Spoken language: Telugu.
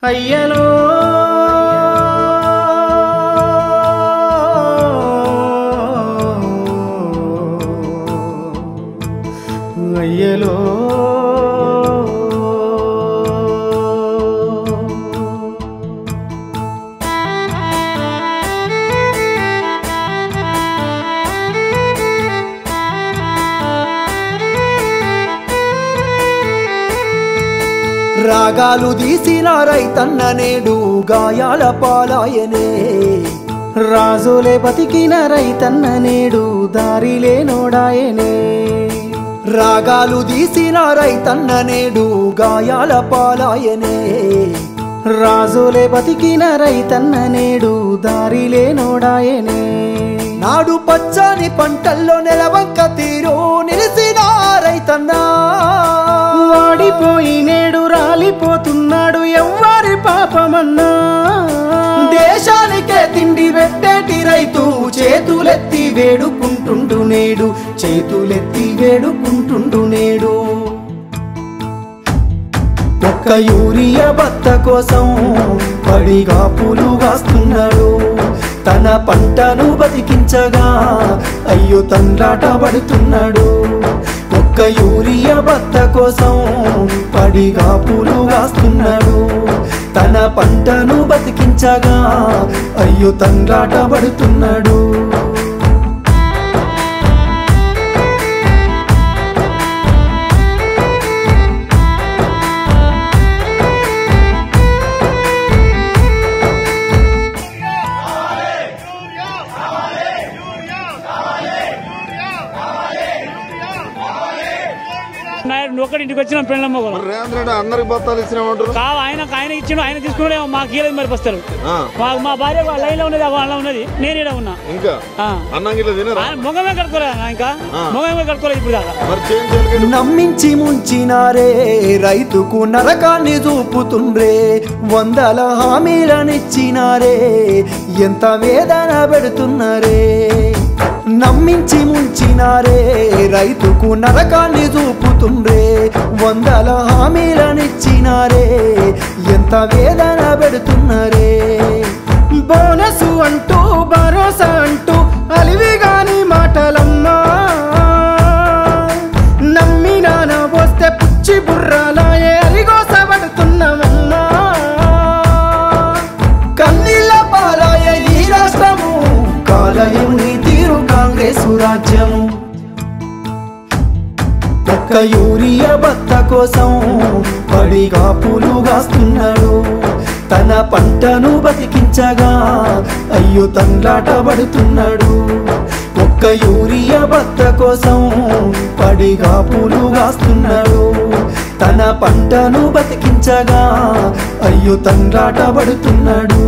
అయ్యలో అయ్యలో రాగాలు తీసిన రైతన్న నేడు గాయాల పాలాయనే రాజులే బతికిన రైతన్న నేడు దారిలే నోడాయనే రాగాలు తీసిన రైతన్న నేడు గాయాల పాలాయనే రాజులే బతికిన రైతన్న నేడు దారిలే నోడాయనే నాడు పచ్చని పంటల్లో నెలవంక తీరు నిలిసిన రైతన్న వాడిపోయి నేడు రాలిపోతున్నాడు ఎవ్వరి పాపమన్నా దేశానికే తిండి పెట్టేటి రైతు చేతులెత్తి వేడుకుంటుండు నేడు చేతులెత్తి వేడుకుంటుండు నేడు ఒక్క యూరియా బత్త కోసం పడిగా పూలు కాస్తున్నాడు తన పంటను బతికించగా అయ్యో తండ్రాట పడుతున్నాడు ఒక్క యూరియా బత్త కోసం పడిగా పూలు కాస్తున్నాడు తన పంటను బతికించగా అయ్యో తండ్రాట పడుతున్నాడు ఒకటింటికి వచ్చిన పెళ్ళమ్మ అందరికి బత్తాలు ఇచ్చినామంటారు కావు ఆయన ఇచ్చిన ఆయన తీసుకునే మాకు కీలేదు మరి బస్తారు మా భార్య లైన్ లో ఉన్నది వాళ్ళ ఉన్నది నేను ఇక్కడ ఉన్నా ఇంకా మొగమే కట్టుకోలేదు ఇంకా మొగమే కట్టుకోలేదు ఇప్పుడు దాకా నమ్మించి ముంచినారే రైతుకు నరకాన్ని చూపుతుండ్రే వందల హామీలనిచ్చినారే ఎంత వేదన పెడుతున్నారే నమ్మించి ముంచినారే రైతుకు నరకాన్ని చూపుతుండ్రే వందల హామీలనిచ్చినారే ఎంత వేదన పెడుతున్నారే బోనసు అంటూ భరోసా అంటూ అలివిగాని మాటలమ్మా నమ్మినాన వస్తే పుచ్చి బుర్రాలాయే అలిగోసబడుతున్నామమ్మా కన్నీళ్ళ పాలాయ ఈ రాష్ట్రము కాలయం నీ తీరు కాంగ్రెసు రాజ్యము ఒక్క యూరియా బత్త కోసం పడిగా పూలు కాస్తున్నాడు తన పంటను బతికించగా అయ్యో తండ్రాట పడుతున్నాడు ఒక్క యూరియా బత్త కోసం పడిగా పూలు కాస్తున్నాడు తన పంటను బతికించగా అయ్యో తండ్రాట పడుతున్నాడు